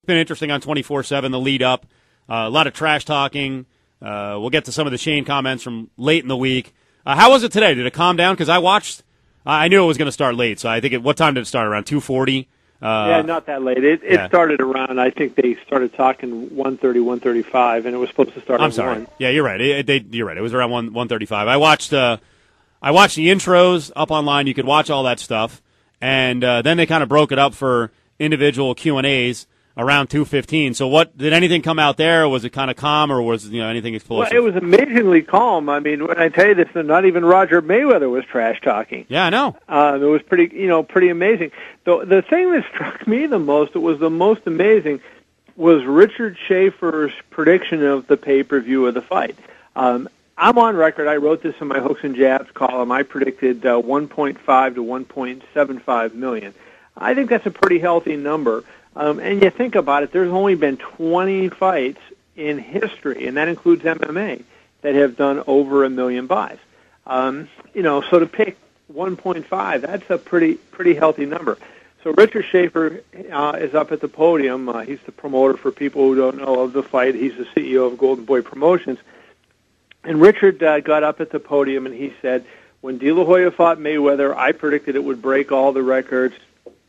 been interesting on 24/7, the lead up. A lot of trash talking. We'll get to some of the Shane comments from late in the week. How was it today? Did it calm down? Because I watched. I knew it was going to start late, so I think what time did it start? Around 2:40? Yeah, not that late. It started around, I think they started talking 1:30, 1:35, and it was supposed to start at 1. Yeah, you're right. You're right. It was around 1:35. I watched the intros up online. You could watch all that stuff. And then they kind of broke it up for individual Q&As around 2:15. So what did anything come out there? Was it kind of calm, or was anything explosive? Well, it was amazingly calm. I mean, when I tell you this, not even Roger Mayweather was trash talking. Yeah, I know. It was pretty amazing. The thing that struck me the most, amazing, was Richard Schafer's prediction of the pay-per-view of the fight. I'm on record. I wrote this in my Hooks and Jabs column. I predicted 1.5 to 1.75 million. I think that's a pretty healthy number. And you think about it, there's only been 20 fights in history, and that includes MMA, that have done over 1 million buys. So to pick 1.5, that's a pretty healthy number. So Richard Schafer is up at the podium. He's the promoter for people who don't know of the fight. He's the CEO of Golden Boy Promotions. And Richard got up at the podium and he said, when De La Hoya fought Mayweather, I predicted it would break all the records.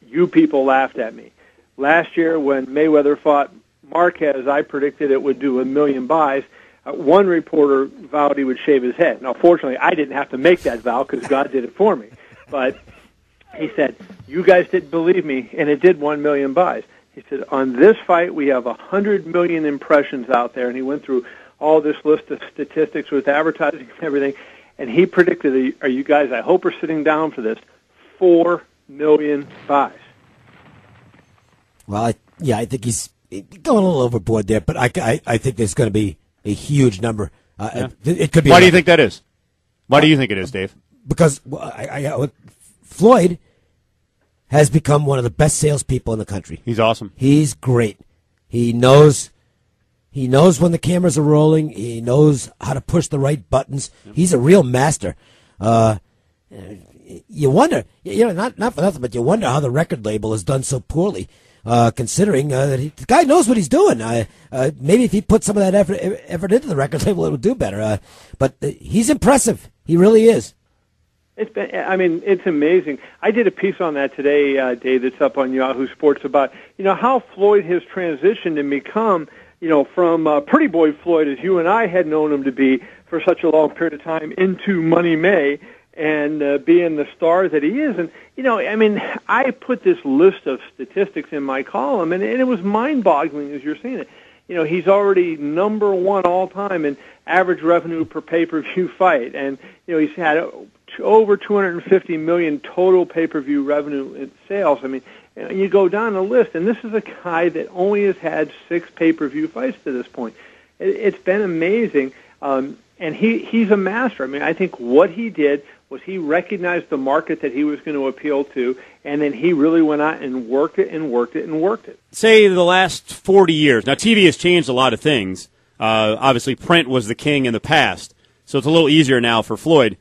You people laughed at me. Last year, when Mayweather fought Marquez, I predicted it would do 1 million buys. One reporter vowed he would shave his head. Now, fortunately, I didn't have to make that vow because God did it for me. But he said, you guys didn't believe me, and it did 1 million buys. He said, on this fight, we have 100 million impressions out there, and he went through all this list of statistics with advertising and everything, and he predicted, are you guys, I hope, are sitting down for this, 4 million buys. Well, I think he's going a little overboard there, but I think there's going to be a huge number. It could be. Why do you think that is? Why do you think it is, Dave? Because Floyd has become one of the best salespeople in the country. He's awesome. He's great. He knows when the cameras are rolling. He knows how to push the right buttons. He's a real master. You wonder, not for nothing, but you wonder how the record label has done so poorly. Considering that the guy knows what he's doing. Maybe if he put some of that effort into the record label, it would do better. But he's impressive. He really is. It's amazing. I did a piece on that today, Dave, that's up on Yahoo Sports about, how Floyd has transitioned and become, from Pretty Boy Floyd, as you and I had known him to be for such a long period of time, into Money May, and being the star that he is. And, I put this list of statistics in my column, and it was mind-boggling as you're seeing it. He's already number one all-time in average revenue per pay-per-view fight. And, he's had over 250 million total pay-per-view revenue in sales. You go down the list, and this is a guy that only has had 6 pay-per-view fights to this point. It's been amazing. And he's a master. I think what he did was he recognized the market that he was going to appeal to, and then he really went out and worked it and worked it and worked it. Say the last 40 years. Now, TV has changed a lot of things. Obviously, print was the king in the past, so it's a little easier now for Floyd.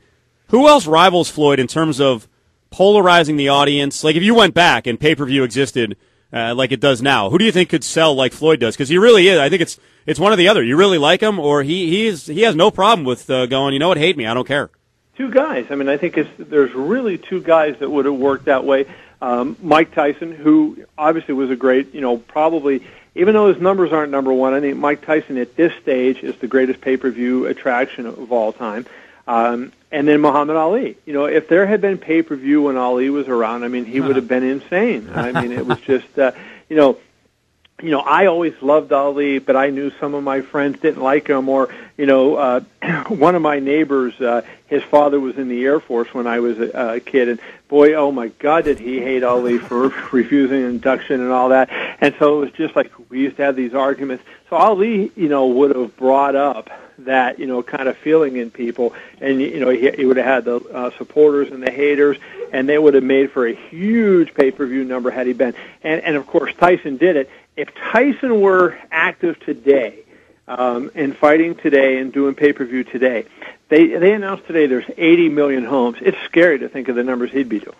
Who else rivals Floyd in terms of polarizing the audience? Like, if you went back and pay-per-view existed like it does now, who do you think could sell like Floyd does? Because he really is. I think it's one or the other. You really like him, or he has no problem with going, you know what, hate me, I don't care. 2 guys. I think there's really 2 guys that would have worked that way. Mike Tyson, who obviously was a great, probably, even though his numbers aren't number one, I think Mike Tyson at this stage is the greatest pay-per-view attraction of all time. And then Muhammad Ali. If there had been pay-per-view when Ali was around, he would have been insane. It was just, I always loved Ali, but I knew some of my friends didn't like him. Or, one of my neighbors, his father was in the Air Force when I was a kid, and boy, oh my God, did he hate Ali for refusing induction and all that. And so it was just like we used to have these arguments. So Ali, would have brought up that, kind of feeling in people, and, he would have had the supporters and the haters, and they would have made for a huge pay-per-view number had he been. And of course, Tyson did it. If Tyson were active today, and fighting today and doing pay-per-view today, they announced today there's 80 million homes. It's scary to think of the numbers he'd be doing.